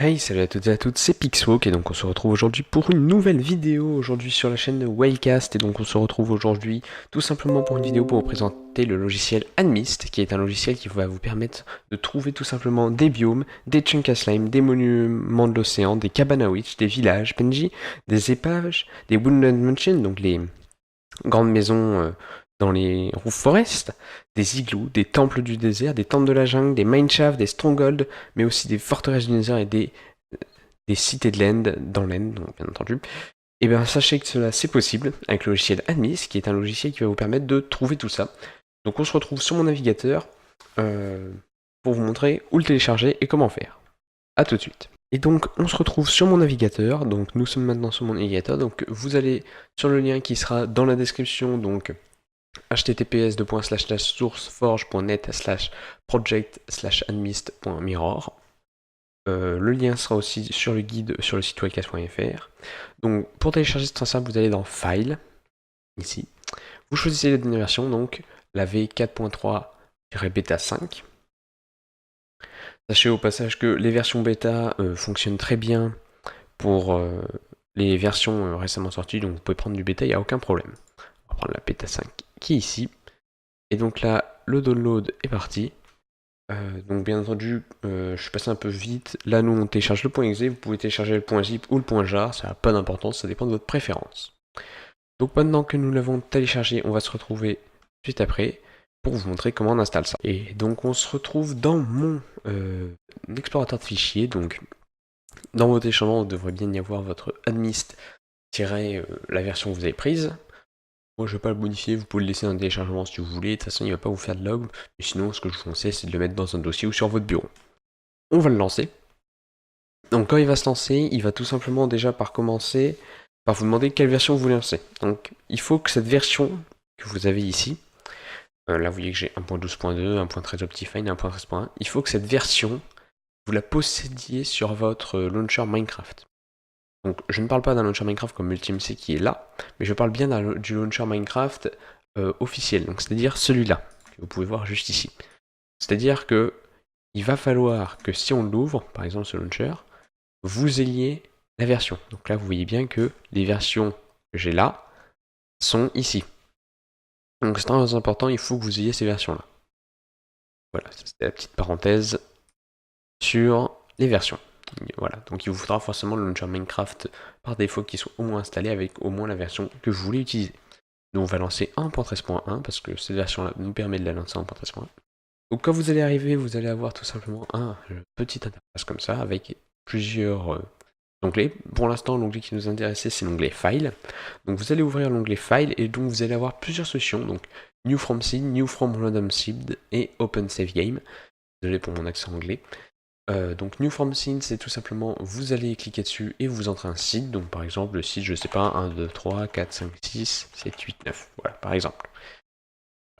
Hey, salut à toutes et à toutes, c'est Pixwalk et donc on se retrouve aujourd'hui pour une nouvelle vidéo aujourd'hui sur la chaîne Waycast et donc on se retrouve aujourd'hui tout simplement pour une vidéo pour vous présenter le logiciel Admist qui est un logiciel qui va vous permettre de trouver tout simplement des biomes, des chunks slime, des monuments de l'océan, des cabanes à witch, des villages PNJ, des épages, des woodland mansions donc les grandes maisons dans les roof forests, des igloos, des temples du désert, des temples de la jungle, des mineshafts, des strongholds, mais aussi des forteresses du désert et des cités de l'End, dans l'End, donc bien entendu. Et bien sachez que cela c'est possible avec le logiciel Admis, qui est un logiciel qui va vous permettre de trouver tout ça. Donc on se retrouve sur mon navigateur pour vous montrer où le télécharger et comment faire. A tout de suite. Et donc on se retrouve sur mon navigateur, donc nous sommes maintenant sur mon navigateur, donc vous allez sur le lien qui sera dans la description, donc https://sourceforge.net/project/admist.mirror. Le lien sera aussi sur le guide sur le site waycast.fr. Donc pour télécharger c'est très simple, vous allez dans File, ici. Vous choisissez la dernière version, donc la V4.3-bêta 5. Sachez au passage que les versions bêta fonctionnent très bien pour les versions récemment sorties, donc vous pouvez prendre du bêta, il n'y a aucun problème. On va prendre la bêta 5 qui est ici. Et donc là, le download est parti. Donc bien entendu, je suis passé un peu vite. Là, nous, on télécharge le .exe, vous pouvez télécharger le .zip ou le .jar, ça n'a pas d'importance, ça dépend de votre préférence. Donc maintenant que nous l'avons téléchargé, on va se retrouver juste après pour vous montrer comment on installe ça. Et donc on se retrouve dans mon explorateur de fichiers, donc dans vos téléchargements, vous devrait bien y avoir votre admist- la version que vous avez prise. Moi je vais pas le modifier, vous pouvez le laisser dans le téléchargement si vous voulez, de toute façon il va pas vous faire de log, mais sinon ce que je vous conseille c'est de le mettre dans un dossier ou sur votre bureau. On va le lancer. Donc quand il va se lancer, il va tout simplement déjà par commencer par vous demander quelle version vous voulez lancer. Donc il faut que cette version que vous avez ici, là vous voyez que j'ai 1.12.2, 1.13 Optifine, 1.13.1, il faut que cette version, vous la possédiez sur votre launcher Minecraft. Donc je ne parle pas d'un launcher Minecraft comme UltimeC qui est là, mais je parle bien du launcher Minecraft officiel, donc c'est-à-dire celui-là, que vous pouvez voir juste ici. C'est-à-dire que il va falloir que si on l'ouvre, par exemple ce launcher, vous ayez la version. Donc là vous voyez bien que les versions que j'ai là sont ici. Donc c'est très important, il faut que vous ayez ces versions-là. Voilà, c'était la petite parenthèse sur les versions. Voilà, donc il vous faudra forcément le launcher Minecraft par défaut qui soit au moins installé avec au moins la version que vous voulez utiliser. Nous on va lancer 1.13.1 parce que cette version-là nous permet de la lancer en 1.13.1. Donc quand vous allez arriver, vous allez avoir tout simplement un petit interface comme ça avec plusieurs onglets. Pour l'instant, l'onglet qui nous intéressait, c'est l'onglet File. Donc vous allez ouvrir l'onglet File et donc vous allez avoir plusieurs solutions. Donc New from Seed, New from Random Seed et Open Save Game. Désolé pour mon accent anglais. Donc New From Seed, c'est tout simplement, vous allez cliquer dessus et vous entrez un seed, donc par exemple le seed, je sais pas, 1, 2, 3, 4, 5, 6, 7, 8, 9, voilà, par exemple.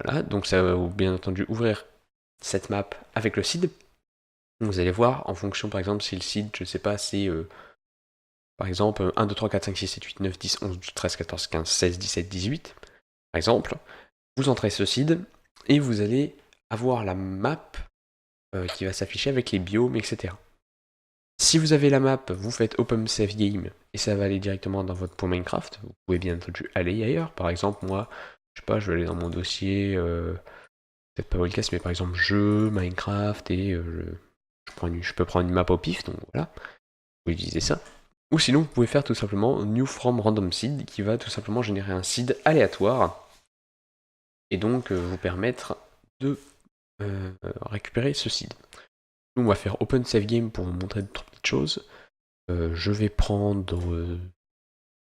Voilà, donc ça va bien entendu ouvrir cette map avec le seed. Vous allez voir, en fonction par exemple, si le seed, je sais pas, c'est par exemple 1, 2, 3, 4, 5, 6, 7, 8, 9, 10, 11, 12, 13, 14, 15, 16, 17, 18, par exemple, vous entrez ce seed et vous allez avoir la map qui va s'afficher avec les biomes, etc. Si vous avez la map, vous faites Open Save Game et ça va aller directement dans votre point Minecraft. Vous pouvez bien entendu aller ailleurs. Par exemple, moi, je sais pas, je vais aller dans mon dossier, peut-être pas Wildcast, mais par exemple jeu, Minecraft et je peux prendre une map au pif, donc voilà, vous pouvez utiliser ça. Ou sinon, vous pouvez faire tout simplement New From Random Seed qui va tout simplement générer un seed aléatoire et donc vous permettre de récupérer ce seed. Nous, on va faire Open Save Game pour vous montrer trois petites choses. Je vais prendre...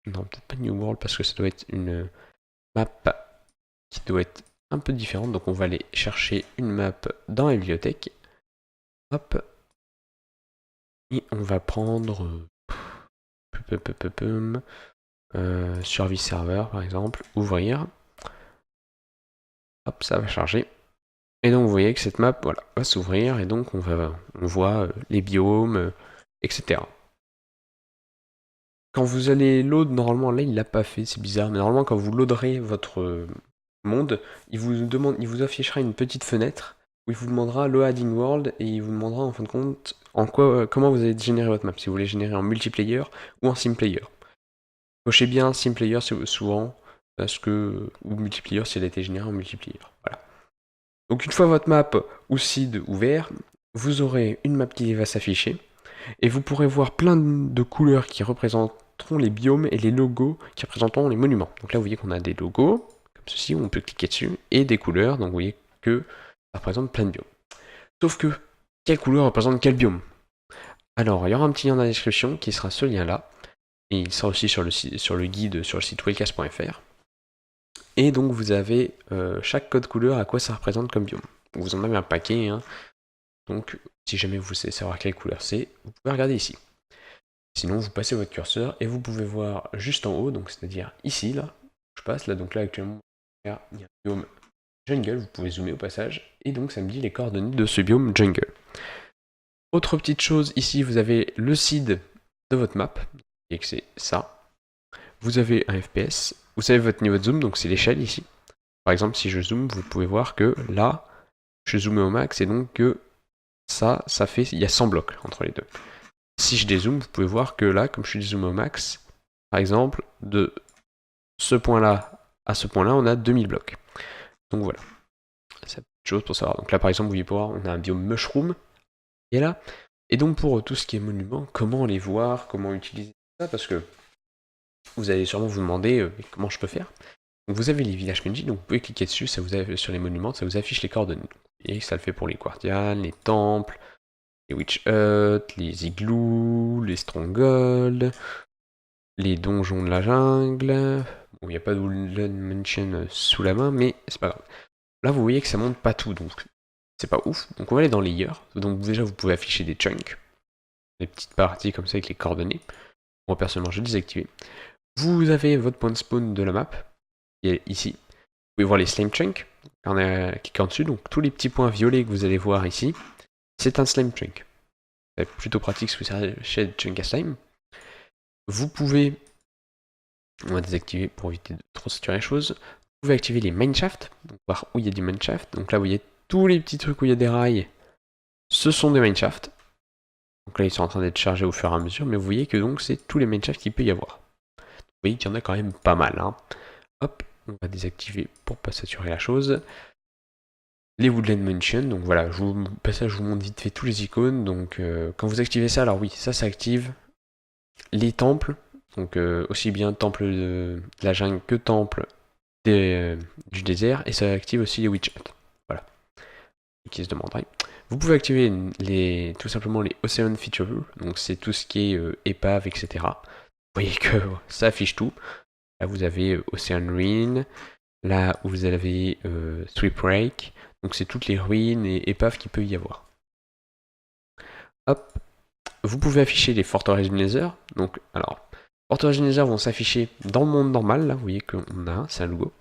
non, peut-être pas New World parce que ça doit être une map qui doit être un peu différente. Donc on va aller chercher une map dans la bibliothèque. Hop. Et on va prendre... Survie Server par exemple. Ouvrir. Hop, ça va charger. Et donc vous voyez que cette map voilà, va s'ouvrir et donc on voit les biomes, etc. Quand vous allez load, normalement là il l'a pas fait, c'est bizarre, mais normalement quand vous loaderez votre monde, il vous affichera une petite fenêtre où il vous demandera le adding world et il vous demandera en fin de compte comment vous allez générer votre map, si vous voulez générer en multiplayer ou en single player. Cochez bien single player souvent, ou multiplayer si elle a été générée en multiplayer. Voilà. Donc une fois votre map ou seed ouvert, vous aurez une map qui va s'afficher, et vous pourrez voir plein de couleurs qui représenteront les biomes et les logos qui représenteront les monuments. Donc là vous voyez qu'on a des logos, comme ceci, où on peut cliquer dessus, et des couleurs, donc vous voyez que ça représente plein de biomes. Sauf que, quelle couleur représente quel biome? Alors, il y aura un petit lien dans la description qui sera ce lien-là, et il sera aussi sur le guide sur le site wellcast.fr. Et donc vous avez chaque code couleur à quoi ça représente comme biome. Vous en avez un paquet, hein. Donc si jamais vous savez savoir quelle couleur c'est, vous pouvez regarder ici. Sinon vous passez votre curseur et vous pouvez voir juste en haut, donc c'est-à-dire ici, là, je passe, là, donc là actuellement, il y a un biome jungle, vous pouvez zoomer au passage, et donc ça me dit les coordonnées de ce biome jungle. Autre petite chose, ici vous avez le seed de votre map, et que c'est ça. Vous avez un FPS, vous savez votre niveau de zoom, donc c'est l'échelle ici. Par exemple, si je zoome, vous pouvez voir que là, je zoome au max, et donc que ça fait, il y a 100 blocs entre les deux. Si je dézoome, vous pouvez voir que là, comme je suis dézoomé au max, par exemple, de ce point-là à ce point-là, on a 2000 blocs. Donc voilà, c'est une chose pour savoir. Donc là, par exemple, vous voyez pouvoir, on a un biome mushroom, et là, et donc pour tout ce qui est monument, comment les voir, comment utiliser ça, parce que vous allez sûrement vous demander comment je peux faire. Donc vous avez les villages PNJ, donc vous pouvez cliquer dessus, ça vous a, sur les monuments, ça vous affiche les coordonnées. Et ça le fait pour les guardians, les temples, les witch huts, les igloos, les strongholds, les donjons de la jungle. Bon, il n'y a pas de Woodland Mansion sous la main, mais c'est pas grave. Là, vous voyez que ça monte pas tout, donc c'est pas ouf. Donc on va aller dans Layer. Donc déjà, vous pouvez afficher des chunks, des petites parties comme ça avec les coordonnées. Moi, personnellement, je vais désactiver. Vous avez votre point de spawn de la map, qui est ici. Vous pouvez voir les slime chunks, on a cliqué en dessus, donc tous les petits points violets que vous allez voir ici, c'est un slime chunk. C'est plutôt pratique si vous cherchez des chunks à slime. Vous pouvez, on va désactiver pour éviter de trop saturer les choses, vous pouvez activer les mineshafts, donc voir où il y a des mineshafts. Donc là vous voyez tous les petits trucs où il y a des rails, ce sont des mineshafts. Donc là ils sont en train d'être chargés au fur et à mesure, mais vous voyez que donc c'est tous les mineshafts qu'il peut y avoir. Vous voyez qu'il y en a quand même pas mal, hein. Hop, on va désactiver pour pas saturer la chose. Les Woodland Mansion, donc voilà, je vous montre vite fait tous les icônes. Donc quand vous activez ça, alors oui, ça active les temples, donc aussi bien temple de la jungle que temple du désert, et ça active aussi les witch huts. Voilà, qui se demanderait. Vous pouvez activer tout simplement les Ocean Features, donc c'est tout ce qui est épave, etc. Vous voyez que ça affiche tout. Là vous avez Ocean Ruin, là où vous avez Sweeprake, donc c'est toutes les ruines et épaves qu'il peut y avoir. Hop, vous pouvez afficher les forteresses du Nether. Donc, alors, forteresses du Nether vont s'afficher dans le monde normal, là, vous voyez qu'on a, c'est un logo.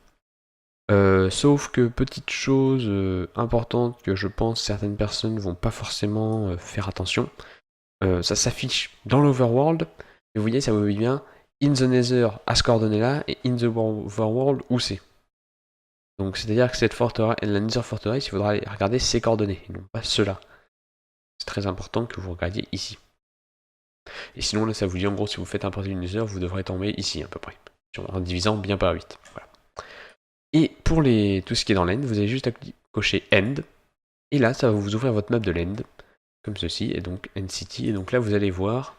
Sauf que, petite chose importante que je pense certaines personnes vont pas forcément faire attention, ça s'affiche dans l'Overworld, et vous voyez, ça vous dit bien, in the Nether à ce coordonnée-là, et in the Overworld où c'est. Donc c'est-à-dire que cette forteresse, la Nether Fortress, il faudra aller regarder ses coordonnées, et non pas ceux-là. C'est très important que vous regardiez ici. Et sinon là ça vous dit en gros si vous faites un portée du Nether, vous devrez tomber ici à peu près. En divisant bien par 8. Voilà. Et pour tout ce qui est dans l'end, vous avez juste à cocher End. Et là ça va vous ouvrir votre map de l'end. Comme ceci, et donc End City. Et donc là vous allez voir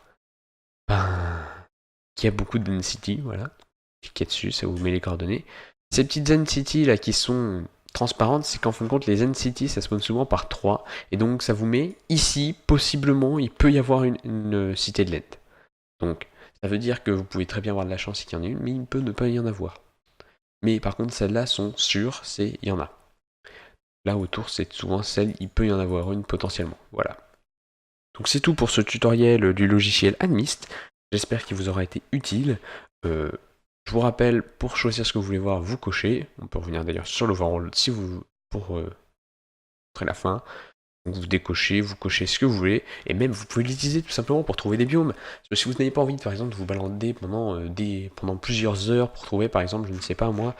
qu'il y a beaucoup d'End City, voilà. Cliquez dessus, ça vous met les coordonnées. Ces petites End City là qui sont transparentes, c'est qu'en fin de compte les End City ça spawn souvent par 3, et donc ça vous met ici, possiblement, il peut y avoir une cité de l'end. Donc ça veut dire que vous pouvez très bien avoir de la chance qu'il y en ait une, mais il peut ne pas y en avoir. Mais par contre celles-là sont sûres, il y en a. Là autour c'est souvent celle, il peut y en avoir une potentiellement, voilà. Donc c'est tout pour ce tutoriel du logiciel Animist, j'espère qu'il vous aura été utile. Je vous rappelle, pour choisir ce que vous voulez voir, vous cochez. On peut revenir d'ailleurs sur l'overworld si vous pour montrer la fin. Donc vous décochez, vous cochez ce que vous voulez, et même vous pouvez l'utiliser tout simplement pour trouver des biomes. Parce que si vous n'avez pas envie, par exemple, de vous balader pendant plusieurs heures pour trouver, par exemple, je ne sais pas moi,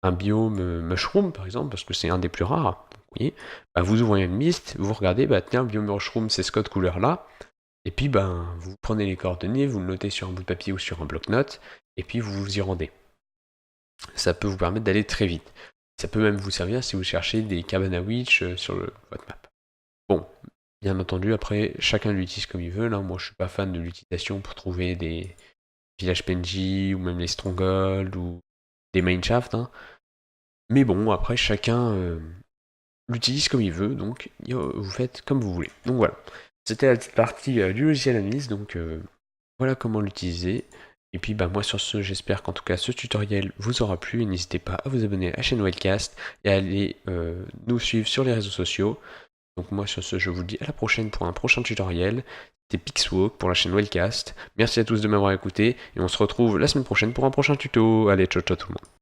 un biome mushroom, par exemple, parce que c'est un des plus rares. voyez, bah, vous ouvrez une liste, vous regardez, bah tiens, biome mushroom, c'est ce code couleur là, et puis ben, vous prenez les coordonnées, vous le notez sur un bout de papier ou sur un bloc-notes, et puis vous vous y rendez. Ça peut vous permettre d'aller très vite. Ça peut même vous servir si vous cherchez des cabanes à witch sur votre map. Bon, bien entendu, après, chacun l'utilise comme il veut. Là, moi, je suis pas fan de l'utilisation pour trouver des villages PNJ, ou même les strongholds, ou des mineshafts. Hein. Mais bon, après, chacun l'utilise comme il veut, donc vous faites comme vous voulez. Donc voilà, c'était la petite partie du logiciel analyse, donc voilà comment l'utiliser. Et puis bah moi sur ce, j'espère qu'en tout cas ce tutoriel vous aura plu, et n'hésitez pas à vous abonner à la chaîne Wildcast et à aller nous suivre sur les réseaux sociaux. Donc moi sur ce, je vous dis à la prochaine pour un prochain tutoriel. C'était Pixwalk pour la chaîne Wildcast. Merci à tous de m'avoir écouté, et on se retrouve la semaine prochaine pour un prochain tuto. Allez, ciao ciao tout le monde.